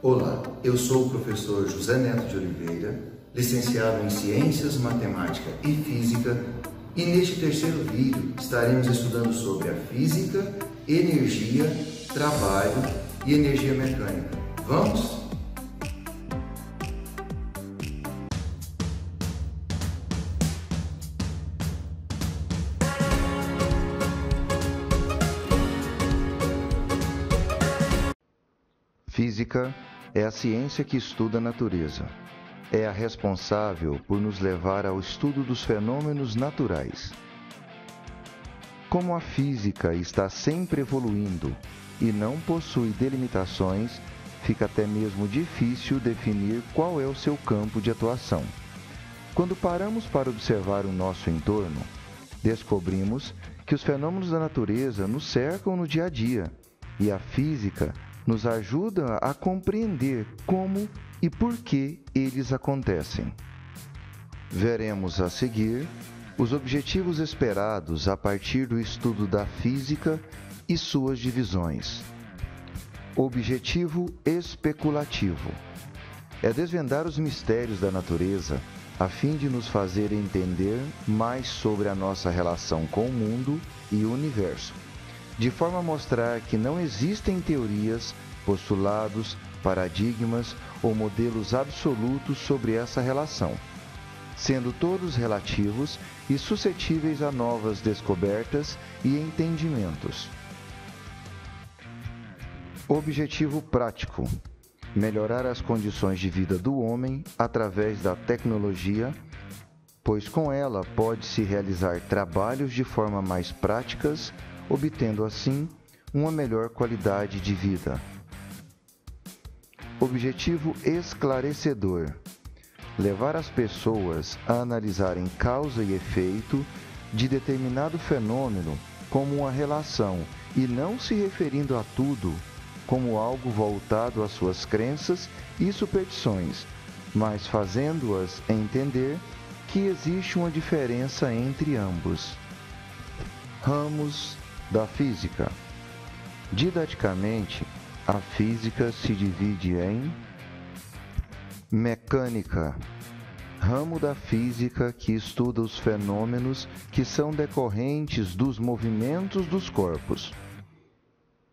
Olá, eu sou o professor José Neto de Oliveira, licenciado em Ciências, Matemática e Física, e neste terceiro vídeo estaremos estudando sobre a física, energia, trabalho e energia mecânica. Vamos? Física é a ciência que estuda a natureza. É a responsável por nos levar ao estudo dos fenômenos naturais. Como a física está sempre evoluindo e não possui delimitações, fica até mesmo difícil definir qual é o seu campo de atuação. Quando paramos para observar o nosso entorno, descobrimos que os fenômenos da natureza nos cercam no dia a dia, e a física nos ajuda a compreender como e por que eles acontecem. Veremos a seguir os objetivos esperados a partir do estudo da física e suas divisões. Objetivo especulativo é desvendar os mistérios da natureza a fim de nos fazer entender mais sobre a nossa relação com o mundo e o universo, de forma a mostrar que não existem teorias, postulados, paradigmas ou modelos absolutos sobre essa relação, sendo todos relativos e suscetíveis a novas descobertas e entendimentos. Objetivo prático: melhorar as condições de vida do homem através da tecnologia, pois com ela pode-se realizar trabalhos de forma mais práticas, obtendo assim uma melhor qualidade de vida. Objetivo esclarecedor: levar as pessoas a analisarem causa e efeito de determinado fenômeno como uma relação e não se referindo a tudo como algo voltado às suas crenças e superstições, mas fazendo-as entender que existe uma diferença entre ambos. Ramos da física. Didaticamente, a física se divide em mecânica, ramo da física que estuda os fenômenos que são decorrentes dos movimentos dos corpos.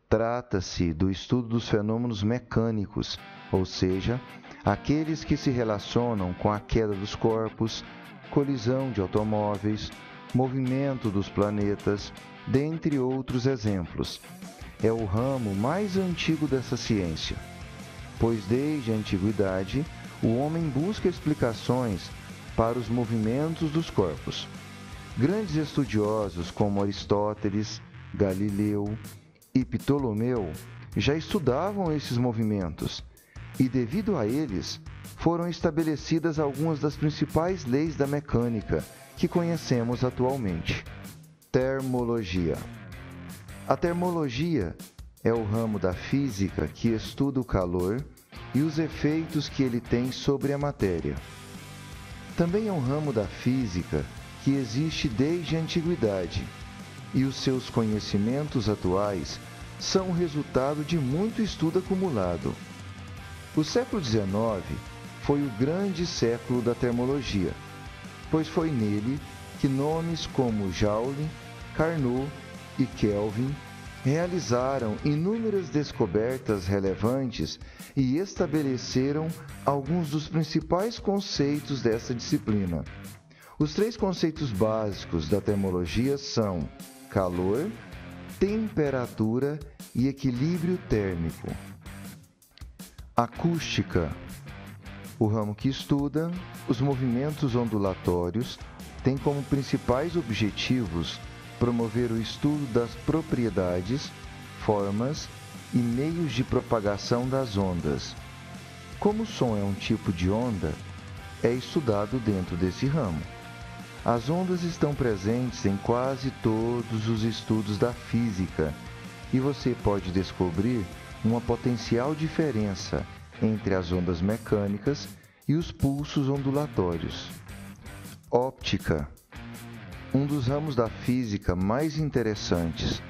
Trata-se do estudo dos fenômenos mecânicos, ou seja, aqueles que se relacionam com a queda dos corpos, colisão de automóveis, movimento dos planetas, dentre outros exemplos. É o ramo mais antigo dessa ciência, pois desde a antiguidade o homem busca explicações para os movimentos dos corpos. Grandes estudiosos como Aristóteles, Galileu e Ptolomeu já estudavam esses movimentos e, devido a eles, foram estabelecidas algumas das principais leis da mecânica que conhecemos atualmente. Termologia. A termologia é o ramo da física que estuda o calor e os efeitos que ele tem sobre a matéria. Também é um ramo da física que existe desde a antiguidade, e os seus conhecimentos atuais são o resultado de muito estudo acumulado. O século XIX foi o grande século da termologia, pois foi nele que nomes como Joule, Carnot e Kelvin realizaram inúmeras descobertas relevantes e estabeleceram alguns dos principais conceitos dessa disciplina. Os três conceitos básicos da termologia são calor, temperatura e equilíbrio térmico. Acústica, o ramo que estuda os movimentos ondulatórios, tem como principais objetivos promover o estudo das propriedades, formas e meios de propagação das ondas. Como o som é um tipo de onda, é estudado dentro desse ramo. As ondas estão presentes em quase todos os estudos da física e você pode descobrir uma potencial diferença entre as ondas mecânicas e os pulsos ondulatórios. Óptica. Um dos ramos da física mais interessantes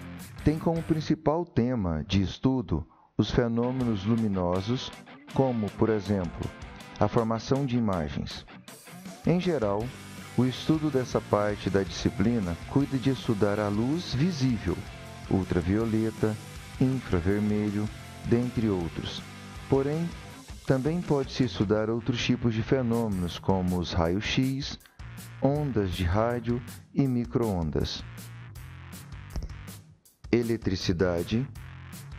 tem como principal tema de estudo os fenômenos luminosos, como, por exemplo, a formação de imagens. Em geral, o estudo dessa parte da disciplina cuida de estudar a luz visível, ultravioleta, infravermelho, dentre outros. Porém, também pode-se estudar outros tipos de fenômenos, como os raios-x, ondas de rádio e micro-ondas. Eletricidade,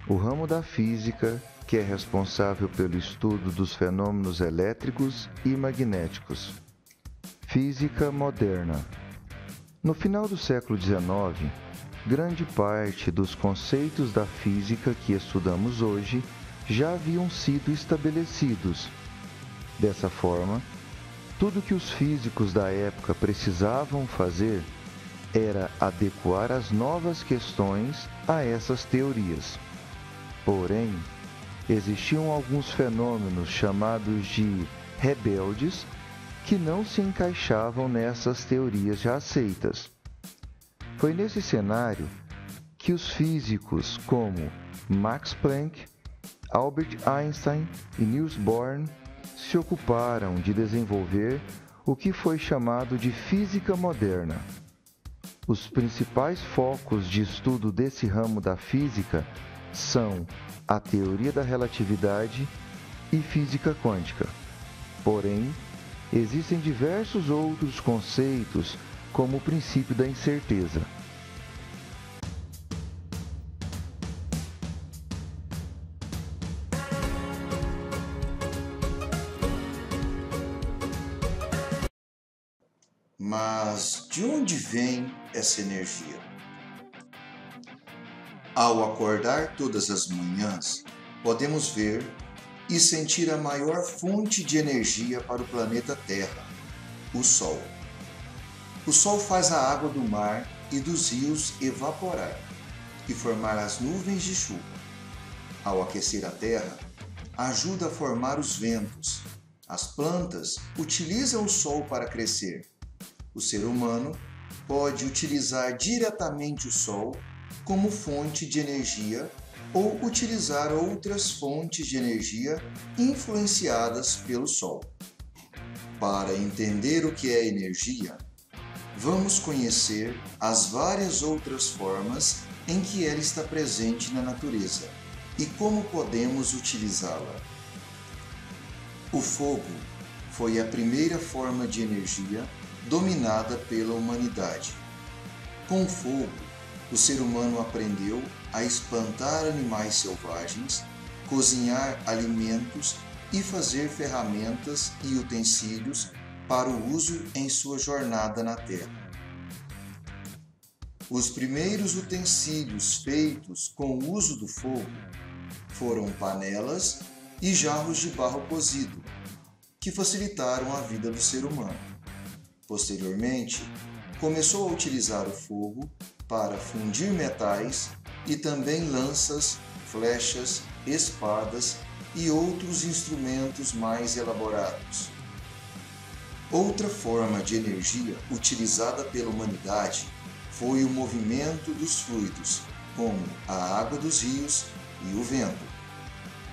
o ramo da física que é responsável pelo estudo dos fenômenos elétricos e magnéticos. Física moderna. No final do século XIX, grande parte dos conceitos da física que estudamos hoje já haviam sido estabelecidos. Dessa forma, tudo que os físicos da época precisavam fazer era adequar as novas questões a essas teorias. Porém, existiam alguns fenômenos chamados de rebeldes que não se encaixavam nessas teorias já aceitas. Foi nesse cenário que os físicos como Max Planck, Albert Einstein e Niels Bohr se ocuparam de desenvolver o que foi chamado de física moderna. Os principais focos de estudo desse ramo da física são a teoria da relatividade e física quântica. Porém, existem diversos outros conceitos, como o princípio da incerteza. Mas de onde vem essa energia? Ao acordar todas as manhãs, podemos ver e sentir a maior fonte de energia para o planeta Terra, o Sol. O Sol faz a água do mar e dos rios evaporar e formar as nuvens de chuva. Ao aquecer a Terra, ajuda a formar os ventos. As plantas utilizam o Sol para crescer. O ser humano pode utilizar diretamente o Sol como fonte de energia ou utilizar outras fontes de energia influenciadas pelo Sol. Para entender o que é energia, vamos conhecer as várias outras formas em que ela está presente na natureza e como podemos utilizá-la. O fogo foi a primeira forma de energia dominada pela humanidade. Com o fogo, o ser humano aprendeu a espantar animais selvagens, cozinhar alimentos e fazer ferramentas e utensílios para o uso em sua jornada na Terra. Os primeiros utensílios feitos com o uso do fogo foram panelas e jarros de barro cozido, que facilitaram a vida do ser humano. Posteriormente, começou a utilizar o fogo para fundir metais e também lanças, flechas, espadas e outros instrumentos mais elaborados. Outra forma de energia utilizada pela humanidade foi o movimento dos fluidos, como a água dos rios e o vento.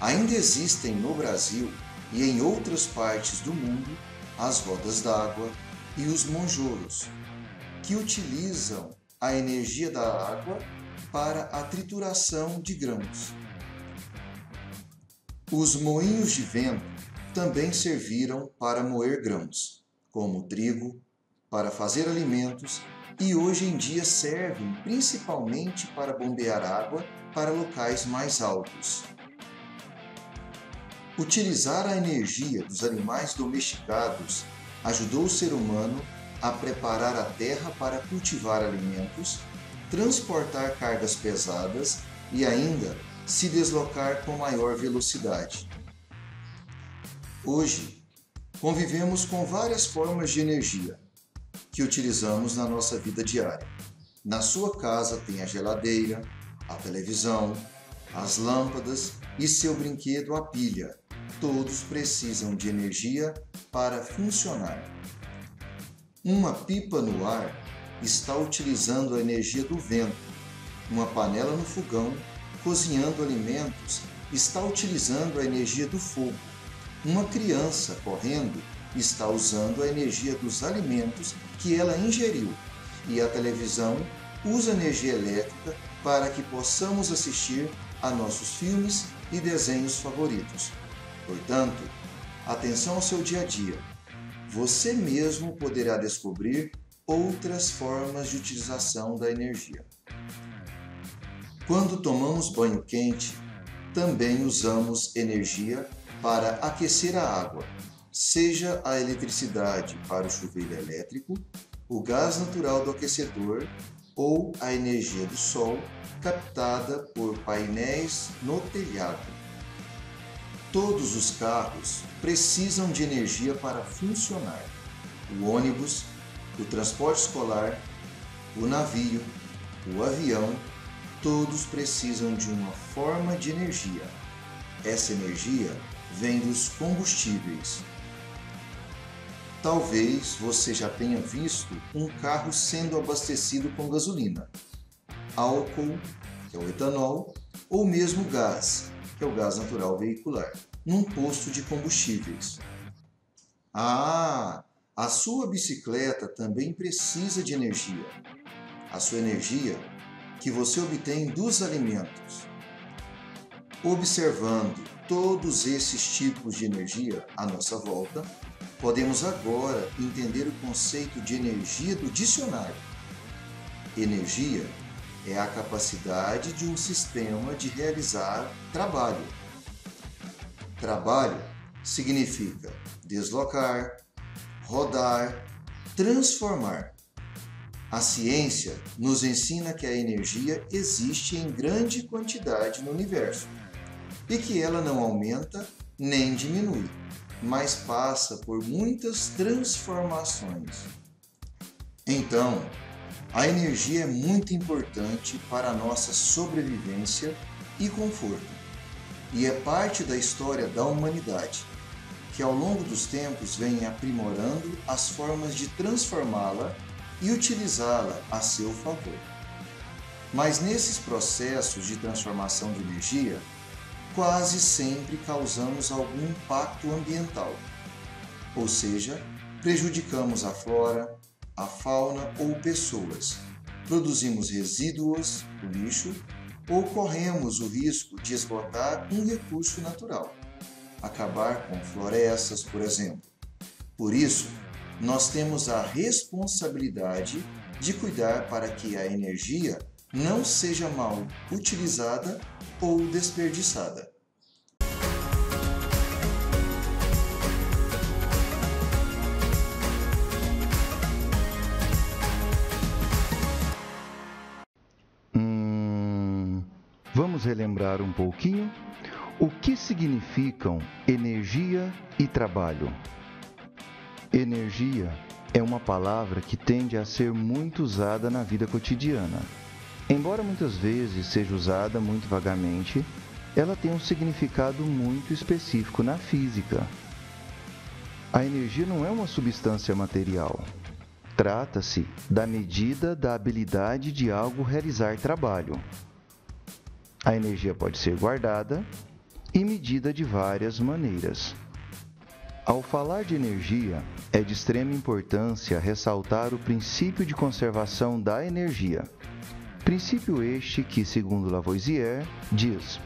Ainda existem no Brasil e em outras partes do mundo as rodas d'água e os monjolos, que utilizam a energia da água para a trituração de grãos. Os moinhos de vento também serviram para moer grãos, como trigo, para fazer alimentos e hoje em dia servem principalmente para bombear água para locais mais altos. Utilizar a energia dos animais domesticados ajudou o ser humano a preparar a terra para cultivar alimentos, transportar cargas pesadas e ainda se deslocar com maior velocidade. Hoje, convivemos com várias formas de energia que utilizamos na nossa vida diária. Na sua casa tem a geladeira, a televisão, as lâmpadas e seu brinquedo a pilha. Todos precisam de energia para funcionar. Uma pipa no ar está utilizando a energia do vento, uma panela no fogão cozinhando alimentos está utilizando a energia do fogo. Uma criança correndo está usando a energia dos alimentos que ela ingeriu. E a televisão usa energia elétrica para que possamos assistir a nossos filmes e desenhos favoritos. Portanto, atenção ao seu dia a dia. Você mesmo poderá descobrir outras formas de utilização da energia. Quando tomamos banho quente, também usamos energia para aquecer a água, seja a eletricidade para o chuveiro elétrico, o gás natural do aquecedor ou a energia do sol captada por painéis no telhado. Todos os carros precisam de energia para funcionar. O ônibus, o transporte escolar, o navio, o avião, todos precisam de uma forma de energia. Essa energia vem dos combustíveis. Talvez você já tenha visto um carro sendo abastecido com gasolina, álcool, que é o etanol, ou mesmo gás, que é o gás natural veicular, num posto de combustíveis. A sua bicicleta também precisa de energia. A sua energia que você obtém dos alimentos. Observando todos esses tipos de energia à nossa volta, podemos agora entender o conceito de energia do dicionário. Energia é a capacidade de um sistema de realizar trabalho. Trabalho significa deslocar, rodar, transformar. A ciência nos ensina que a energia existe em grande quantidade no universo e que ela não aumenta nem diminui, mas passa por muitas transformações. Então, a energia é muito importante para a nossa sobrevivência e conforto, e é parte da história da humanidade, que ao longo dos tempos vem aprimorando as formas de transformá-la e utilizá-la a seu favor. Mas nesses processos de transformação de energia, quase sempre causamos algum impacto ambiental, ou seja, prejudicamos a flora, a fauna ou pessoas, produzimos resíduos, o lixo, ou corremos o risco de esgotar um recurso natural, acabar com florestas, por exemplo. Por isso, nós temos a responsabilidade de cuidar para que a energia não seja mal utilizada ou desperdiçada. Vamos relembrar um pouquinho o que significam energia e trabalho. Energia é uma palavra que tende a ser muito usada na vida cotidiana. Embora muitas vezes seja usada muito vagamente, ela tem um significado muito específico na física. A energia não é uma substância material. Trata-se da medida da habilidade de algo realizar trabalho. A energia pode ser guardada e medida de várias maneiras. Ao falar de energia, é de extrema importância ressaltar o princípio de conservação da energia. Princípio este que, segundo Lavoisier, diz: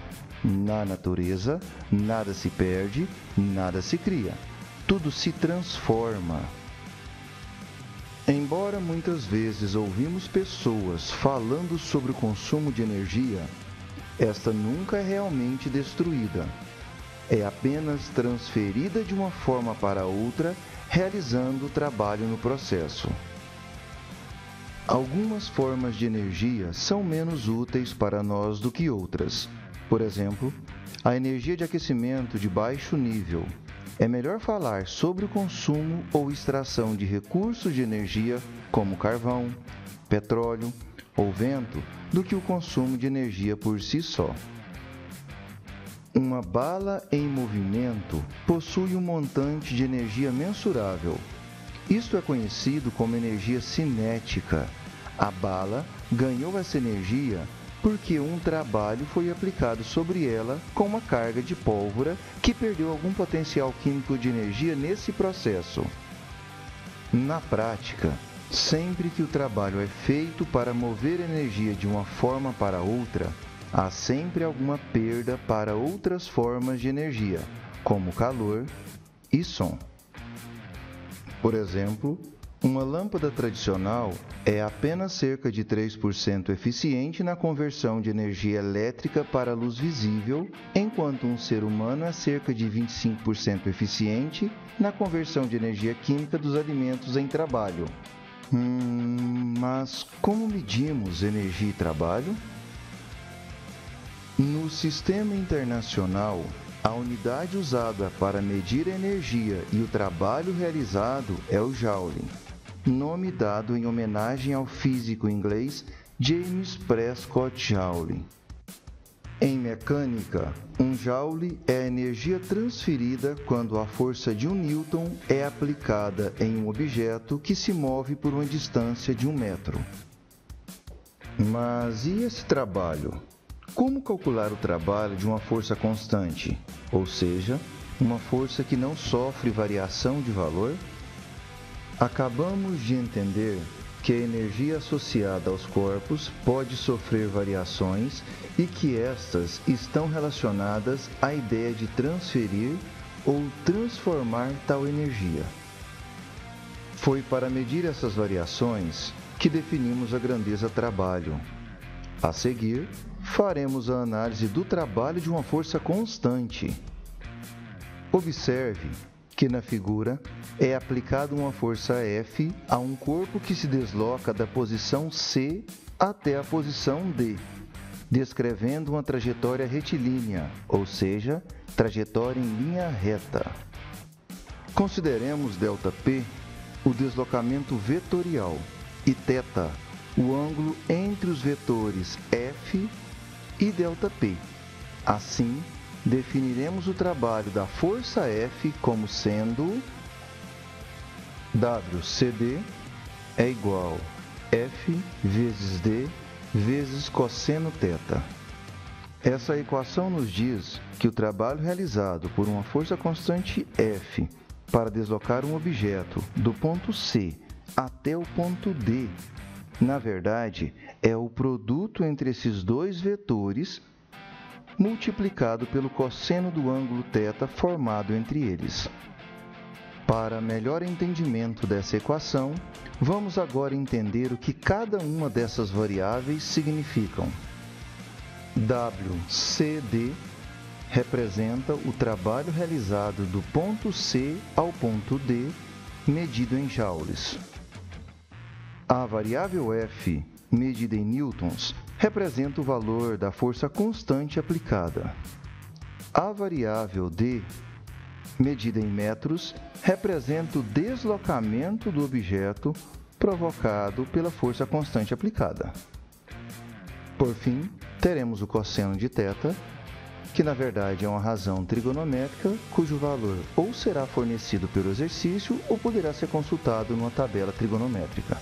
na natureza, nada se perde, nada se cria, tudo se transforma. Embora muitas vezes ouvimos pessoas falando sobre o consumo de energia, esta nunca é realmente destruída. É apenas transferida de uma forma para outra, realizando o trabalho no processo. Algumas formas de energia são menos úteis para nós do que outras. Por exemplo, a energia de aquecimento de baixo nível. É melhor falar sobre o consumo ou extração de recursos de energia como carvão, petróleo ou vento do que o consumo de energia por si só. Uma bala em movimento possui um montante de energia mensurável. Isto é conhecido como energia cinética. A bala ganhou essa energia porque um trabalho foi aplicado sobre ela com uma carga de pólvora que perdeu algum potencial químico de energia nesse processo. Na prática, sempre que o trabalho é feito para mover energia de uma forma para outra, há sempre alguma perda para outras formas de energia, como calor e som. Por exemplo, uma lâmpada tradicional é apenas cerca de 3% eficiente na conversão de energia elétrica para luz visível, enquanto um ser humano é cerca de 25% eficiente na conversão de energia química dos alimentos em trabalho. Mas como medimos energia e trabalho? No sistema internacional, a unidade usada para medir a energia e o trabalho realizado é o Joule, nome dado em homenagem ao físico inglês James Prescott Joule. Em mecânica, um Joule é a energia transferida quando a força de 1 newton é aplicada em um objeto que se move por uma distância de 1 metro. Mas e esse trabalho? Como calcular o trabalho de uma força constante, ou seja, uma força que não sofre variação de valor? Acabamos de entender que a energia associada aos corpos pode sofrer variações e que estas estão relacionadas à ideia de transferir ou transformar tal energia. Foi para medir essas variações que definimos a grandeza trabalho. A seguir, faremos a análise do trabalho de uma força constante. Observe que na figura é aplicada uma força F a um corpo que se desloca da posição C até a posição D, descrevendo uma trajetória retilínea, ou seja, trajetória em linha reta. Consideremos ΔP o deslocamento vetorial e θ o ângulo entre os vetores F e ΔP. Assim, definiremos o trabalho da força F como sendo WCD é igual F vezes D vezes cosseno θ. Essa equação nos diz que o trabalho realizado por uma força constante F para deslocar um objeto do ponto C até o ponto D, na verdade, é o produto entre esses dois vetores multiplicado pelo cosseno do ângulo θ formado entre eles. Para melhor entendimento dessa equação, vamos agora entender o que cada uma dessas variáveis significam. WCD representa o trabalho realizado do ponto C ao ponto D, medido em joules. A variável F, medida em newtons, representa o valor da força constante aplicada. A variável D, medida em metros, representa o deslocamento do objeto provocado pela força constante aplicada. Por fim, teremos o cosseno de θ, que na verdade é uma razão trigonométrica cujo valor ou será fornecido pelo exercício ou poderá ser consultado numa tabela trigonométrica.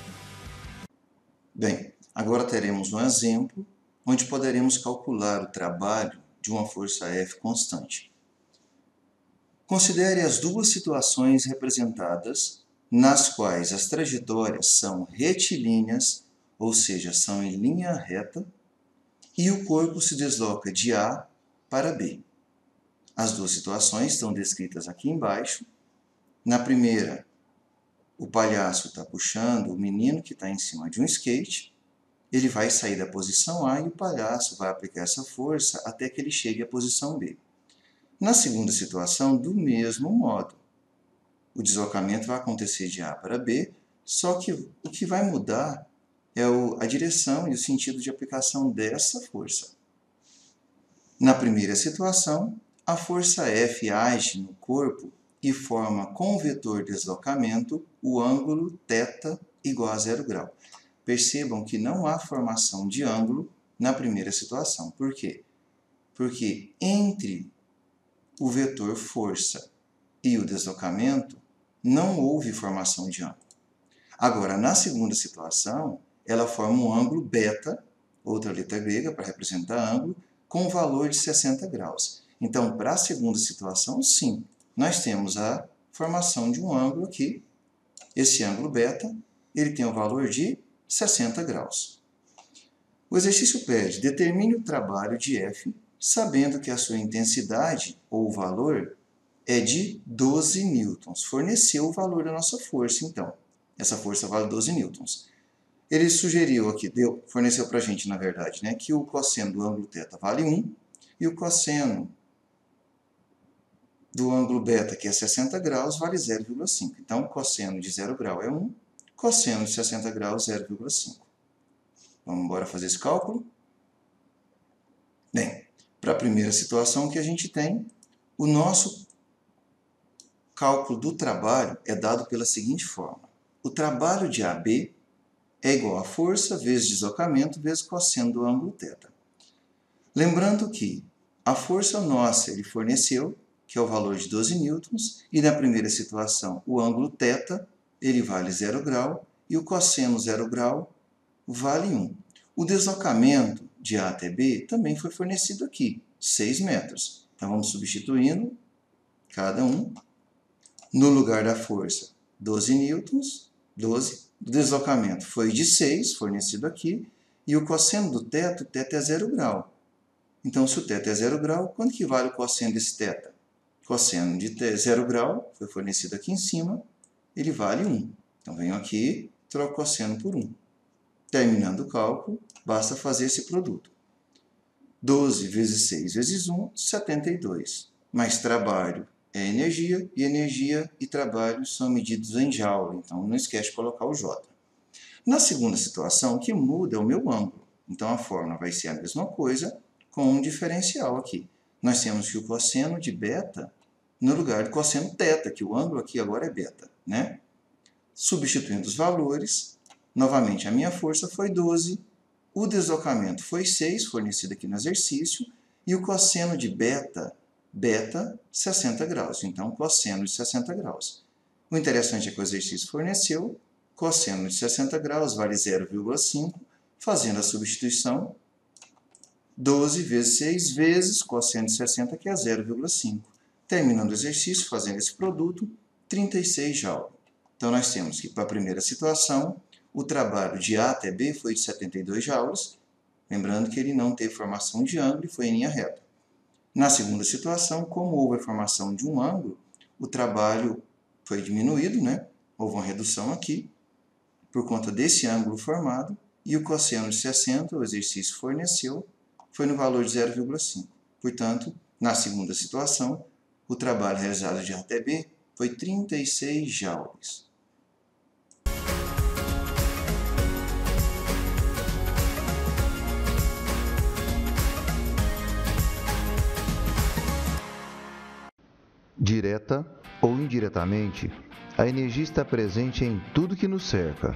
Bem, agora teremos um exemplo onde poderemos calcular o trabalho de uma força F constante. Considere as duas situações representadas nas quais as trajetórias são retilíneas, ou seja, são em linha reta, e o corpo se desloca de A para B. As duas situações estão descritas aqui embaixo. Na primeira, o palhaço está puxando o menino que está em cima de um skate. Ele vai sair da posição A e o palhaço vai aplicar essa força até que ele chegue à posição B. Na segunda situação, do mesmo modo, o deslocamento vai acontecer de A para B, só que o que vai mudar é a direção e o sentido de aplicação dessa força. Na primeira situação, a força F age no corpo e forma com o vetor deslocamento o ângulo θ igual a 0 grau. Percebam que não há formação de ângulo na primeira situação. Por quê? Porque entre o vetor força e o deslocamento não houve formação de ângulo. Agora, na segunda situação, ela forma um ângulo beta outra letra grega para representar ângulo, com valor de 60 graus. Então, para a segunda situação, sim, nós temos a formação de um ângulo aqui. Esse ângulo beta, ele tem o valor de 60 graus. O exercício pede, determine o trabalho de F, sabendo que a sua intensidade ou valor é de 12 newtons. Forneceu o valor da nossa força, então. Essa força vale 12 newtons. Ele sugeriu aqui, forneceu para a gente, na verdade, né, que o cosseno do ângulo θ vale 1 e o cosseno do ângulo beta, que é 60 graus, vale 0,5. Então, o cosseno de 0 grau é 1, cosseno de 60 graus, 0,5. Vamos embora fazer esse cálculo? Bem, para a primeira situação que a gente tem, o nosso cálculo do trabalho é dado pela seguinte forma. O trabalho de AB é igual a força vezes deslocamento vezes cosseno do ângulo θ. Lembrando que a força nossa ele forneceu, que é o valor de 12 newtons, e na primeira situação o ângulo θ ele vale 0 grau e o cosseno 0 grau vale 1. O deslocamento de A até B também foi fornecido aqui, 6 metros. Então vamos substituindo cada um. No lugar da força, 12 newtons, 12. O deslocamento foi de 6, fornecido aqui, e o cosseno do θ, o θ é 0 grau. Então, se o θ é 0 grau, quanto que vale o cosseno desse θ? Cosseno de 0 grau, foi fornecido aqui em cima, ele vale 1. Então, venho aqui, troco o cosseno por 1. Terminando o cálculo, basta fazer esse produto. 12 vezes 6 vezes 1, 72. Mais trabalho é energia e trabalho são medidos em joule. Então, não esquece de colocar o J. Na segunda situação, o que muda é o meu ângulo. Então, a fórmula vai ser a mesma coisa, com um diferencial aqui. Nós temos que o cosseno de beta, no lugar do cosseno θ, que o ângulo aqui agora é beta, né? Substituindo os valores, novamente a minha força foi 12, o deslocamento foi 6, fornecido aqui no exercício, e o cosseno de beta, 60 graus. Então, cosseno de 60 graus. O interessante é que o exercício forneceu, cosseno de 60 graus vale 0,5, fazendo a substituição, 12 vezes 6 vezes cosseno de 60, que é 0,5. Terminando o exercício, fazendo esse produto, 36 joule. Então, nós temos que, para a primeira situação, o trabalho de A até B foi de 72 joules, lembrando que ele não teve formação de ângulo e foi em linha reta. Na segunda situação, como houve a formação de um ângulo, o trabalho foi diminuído, né? Houve uma redução aqui, por conta desse ângulo formado, e o cosseno de 60, o exercício forneceu, foi no valor de 0,5. Portanto, na segunda situação, o trabalho realizado de A até B foi 36 joules. Direta ou indiretamente, a energia está presente em tudo que nos cerca.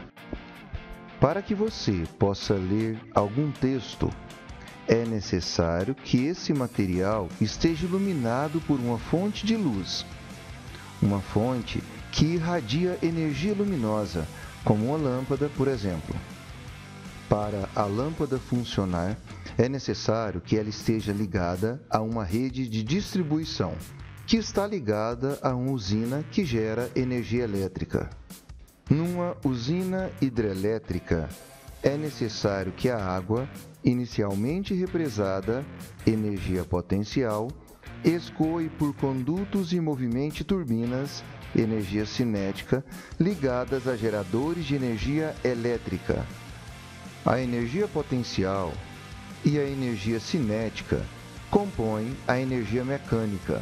Para que você possa ler algum texto, é necessário que esse material esteja iluminado por uma fonte de luz, uma fonte que irradia energia luminosa, como uma lâmpada, por exemplo. Para a lâmpada funcionar, é necessário que ela esteja ligada a uma rede de distribuição, que está ligada a uma usina que gera energia elétrica. Numa usina hidrelétrica, é necessário que a água, inicialmente represada, energia potencial, escoe por condutos e movimente turbinas, energia cinética, ligadas a geradores de energia elétrica. A energia potencial e a energia cinética compõem a energia mecânica.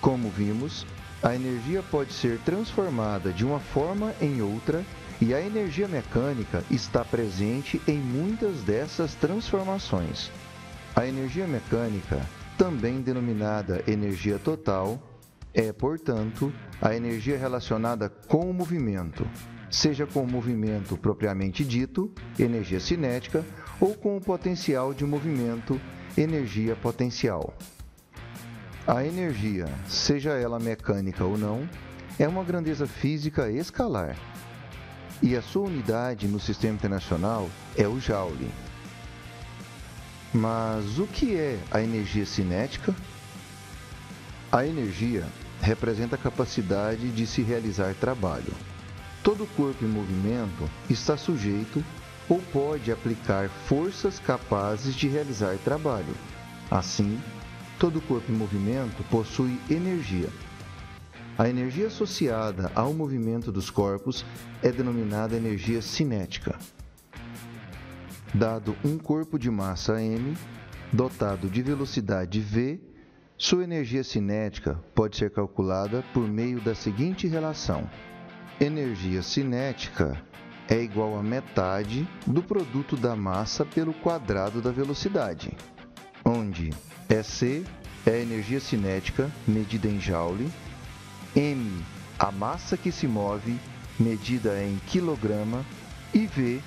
Como vimos, a energia pode ser transformada de uma forma em outra e a energia mecânica está presente em muitas dessas transformações. A energia mecânica, também denominada energia total, é, portanto, a energia relacionada com o movimento, seja com o movimento propriamente dito, energia cinética, ou com o potencial de movimento, energia potencial. A energia, seja ela mecânica ou não, é uma grandeza física escalar, e a sua unidade no sistema internacional é o joule. Mas o que é a energia cinética? A energia representa a capacidade de se realizar trabalho. Todo corpo em movimento está sujeito ou pode aplicar forças capazes de realizar trabalho. Assim, todo corpo em movimento possui energia. A energia associada ao movimento dos corpos é denominada energia cinética. Dado um corpo de massa m, dotado de velocidade v, sua energia cinética pode ser calculada por meio da seguinte relação: energia cinética é igual a metade do produto da massa pelo quadrado da velocidade, onde EC é a energia cinética medida em joule, m a massa que se move medida em quilograma e v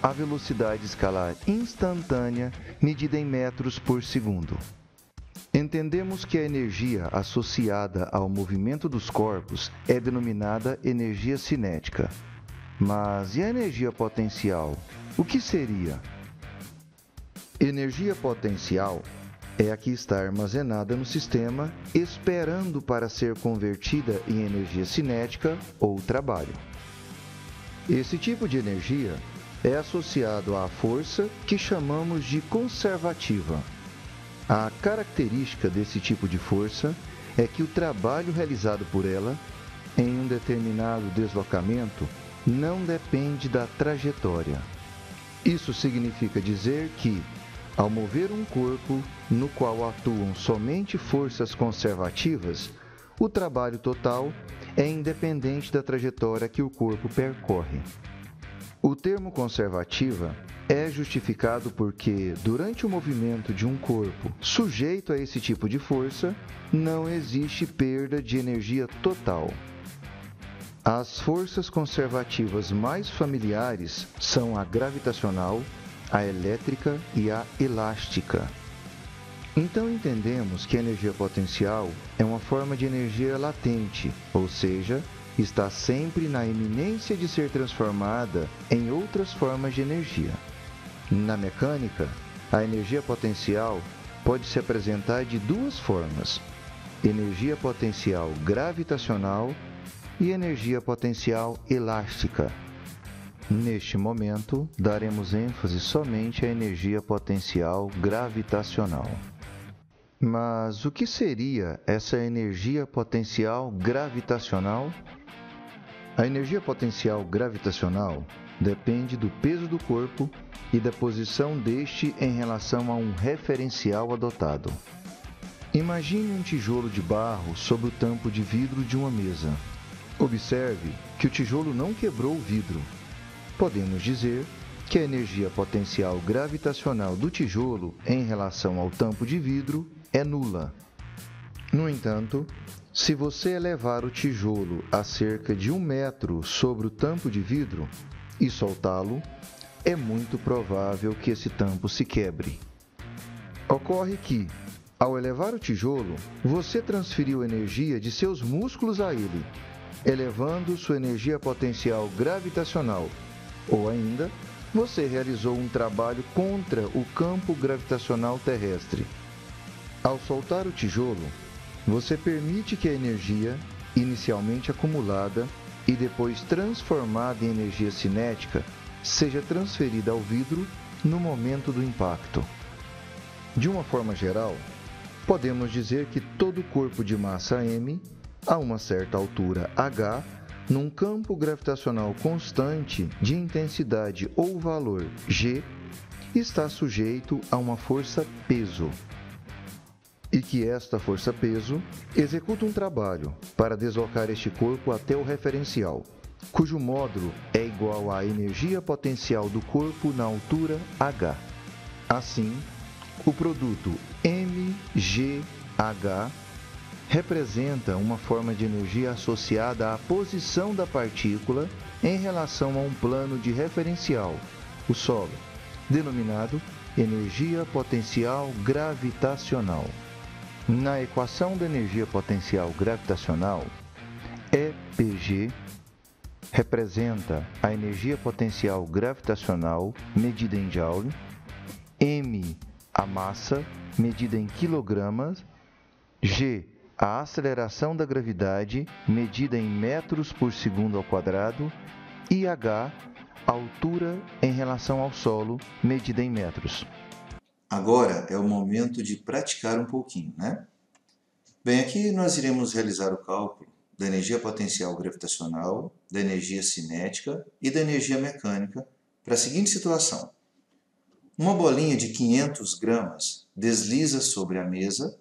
a velocidade escalar instantânea medida em metros por segundo. Entendemos que a energia associada ao movimento dos corpos é denominada energia cinética. Mas e a energia potencial? O que seria? Energia potencial é a que está armazenada no sistema esperando para ser convertida em energia cinética ou trabalho. Esse tipo de energia é associado à força que chamamos de conservativa. A característica desse tipo de força é que o trabalho realizado por ela, em um determinado deslocamento, não depende da trajetória. Isso significa dizer que, ao mover um corpo no qual atuam somente forças conservativas, o trabalho total é independente da trajetória que o corpo percorre. O termo conservativa é justificado porque, durante o movimento de um corpo sujeito a esse tipo de força, não existe perda de energia total. As forças conservativas mais familiares são a gravitacional, a elétrica e a elástica. Então entendemos que a energia potencial é uma forma de energia latente, ou seja, está sempre na iminência de ser transformada em outras formas de energia. Na mecânica, a energia potencial pode se apresentar de duas formas: energia potencial gravitacional e energia potencial elástica. Neste momento, daremos ênfase somente à energia potencial gravitacional. Mas o que seria essa energia potencial gravitacional? A energia potencial gravitacional depende do peso do corpo e da posição deste em relação a um referencial adotado. Imagine um tijolo de barro sobre o tampo de vidro de uma mesa. Observe que o tijolo não quebrou o vidro. Podemos dizer que a energia potencial gravitacional do tijolo em relação ao tampo de vidro é nula. No entanto, se você elevar o tijolo a cerca de 1 metro sobre o tampo de vidro e soltá-lo, é muito provável que esse tampo se quebre. Ocorre que, ao elevar o tijolo, você transferiu energia de seus músculos a ele, elevando sua energia potencial gravitacional, ou ainda, você realizou um trabalho contra o campo gravitacional terrestre. Ao soltar o tijolo, você permite que a energia, inicialmente acumulada e depois transformada em energia cinética, seja transferida ao vidro no momento do impacto. De uma forma geral, podemos dizer que todo corpo de massa m, a uma certa altura h, num campo gravitacional constante de intensidade ou valor g, está sujeito a uma força peso. E que esta força-peso executa um trabalho para deslocar este corpo até o referencial, cujo módulo é igual à energia potencial do corpo na altura h. Assim, o produto mgh representa uma forma de energia associada à posição da partícula em relação a um plano de referencial, o solo, denominado energia potencial gravitacional. Na equação da energia potencial gravitacional, EPG representa a energia potencial gravitacional medida em joule, M a massa, medida em quilogramas, g, a aceleração da gravidade, medida em metros por segundo ao quadrado, e h, a altura em relação ao solo, medida em metros. Agora é o momento de praticar um pouquinho, né? Bem, aqui nós iremos realizar o cálculo da energia potencial gravitacional, da energia cinética e da energia mecânica para a seguinte situação. Uma bolinha de 500 gramas desliza sobre a mesa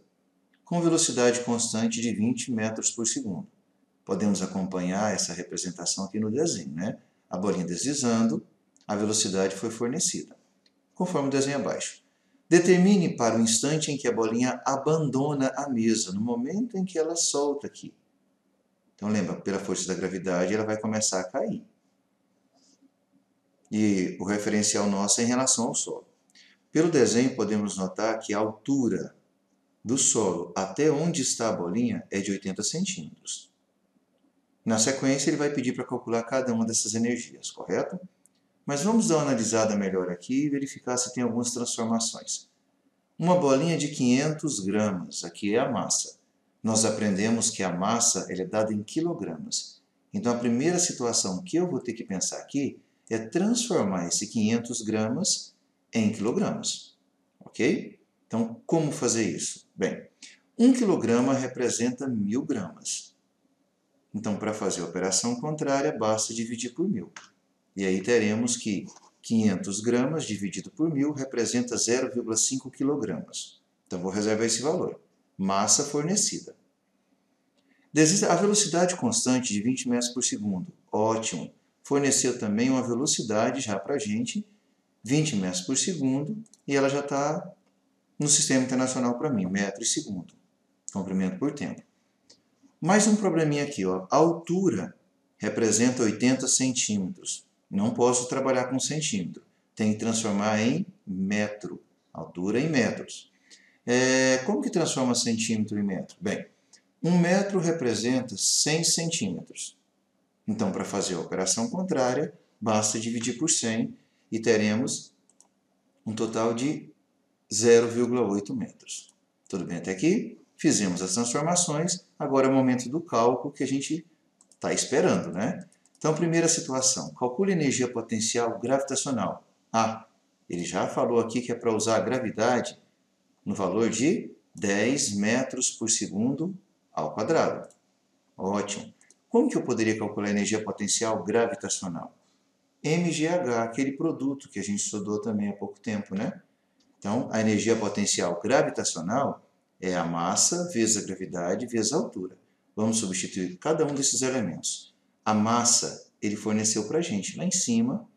com velocidade constante de 20 metros por segundo. Podemos acompanhar essa representação aqui no desenho, né? A bolinha deslizando, a velocidade foi fornecida, conforme o desenho abaixo. Determine para o instante em que a bolinha abandona a mesa, no momento em que ela solta aqui. Então lembra, pela força da gravidade ela vai começar a cair. E o referencial nosso é em relação ao solo. Pelo desenho podemos notar que a altura do solo até onde está a bolinha é de 80 centímetros. Na sequência ele vai pedir para calcular cada uma dessas energias, correto? Mas vamos dar uma analisada melhor aqui e verificar se tem algumas transformações. Uma bolinha de 500 gramas, aqui é a massa. Nós aprendemos que a massa é dada em quilogramas. Então a primeira situação que eu vou ter que pensar aqui é transformar esse 500 gramas em quilogramas. Ok? Então como fazer isso? Bem, 1 quilograma representa 1000 gramas. Então para fazer a operação contrária basta dividir por 1000. E aí teremos que 500 gramas dividido por 1000 representa 0,5 kg. Então vou reservar esse valor. Massa fornecida. A velocidade constante de 20 metros por segundo. Ótimo. Forneceu também uma velocidade já para a gente, 20 metros por segundo, e ela já está no sistema internacional para mim, metro e segundo. Comprimento por tempo. Mais um probleminha aqui, ó. A altura representa 80 centímetros. Não posso trabalhar com centímetro. Tem que transformar em metro. Altura em metros. Como que transforma centímetro em metro? Bem, 1 metro representa 100 centímetros. Então, para fazer a operação contrária, basta dividir por 100 e teremos um total de 0,8 metros. Tudo bem até aqui? Fizemos as transformações. Agora é o momento do cálculo que a gente está esperando, né? Então, primeira situação, calcule a energia potencial gravitacional. Ele já falou aqui que é para usar a gravidade no valor de 10 metros por segundo ao quadrado. Ótimo. Como que eu poderia calcular a energia potencial gravitacional? mgh, aquele produto que a gente estudou também há pouco tempo, né? Então, a energia potencial gravitacional é a massa vezes a gravidade vezes a altura. Vamos substituir cada um desses elementos. A massa, ele forneceu para a gente lá em cima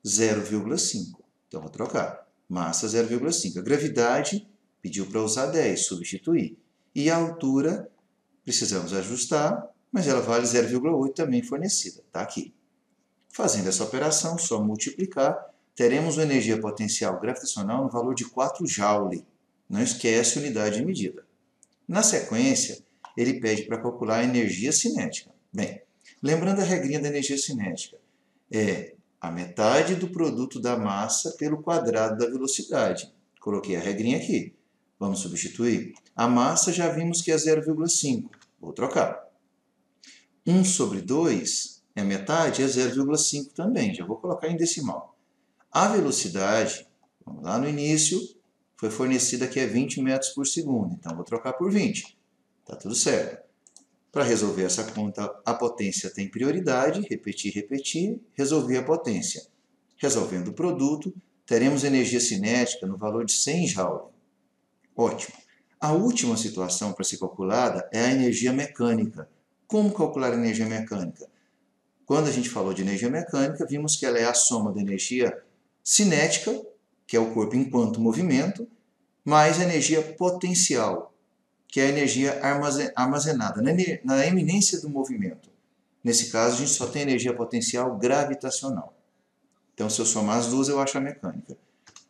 0,5. Então, vou trocar. Massa 0,5. A gravidade pediu para usar 10, substituir. E a altura, precisamos ajustar, mas ela vale 0,8 também fornecida. Está aqui. Fazendo essa operação, só multiplicar, teremos uma energia potencial gravitacional no valor de 4 Joule. Não esquece a unidade de medida. Na sequência, ele pede para calcular a energia cinética. Bem, lembrando a regrinha da energia cinética, é a metade do produto da massa pelo quadrado da velocidade. Coloquei a regrinha aqui. Vamos substituir. A massa já vimos que é 0,5. Vou trocar. 1 sobre 2 é metade, é 0,5 também. Já vou colocar em decimal. A velocidade, vamos lá no início, foi fornecida que é 20 metros por segundo. Então vou trocar por 20. Está tudo certo. Para resolver essa conta, a potência tem prioridade, repetir, repetir, resolver a potência. Resolvendo o produto, teremos energia cinética no valor de 100 Joule. Ótimo. A última situação para ser calculada é a energia mecânica. Como calcular a energia mecânica? Quando a gente falou de energia mecânica, vimos que ela é a soma da energia cinética, que é o corpo enquanto movimento, mais a energia potencial, que é a energia armazenada na eminência do movimento. Nesse caso, a gente só tem energia potencial gravitacional. Então, se eu somar as duas, eu acho a mecânica.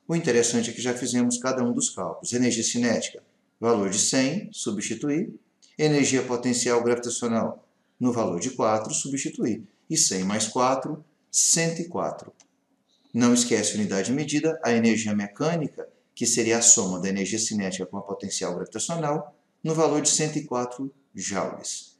O interessante é que já fizemos cada um dos cálculos. Energia cinética, valor de 100, substituir. Energia potencial gravitacional, no valor de 4, substituir. E 100 mais 4, 104. Não esquece a unidade de medida, a energia mecânica, que seria a soma da energia cinética com a potencial gravitacional, no valor de 104 joules.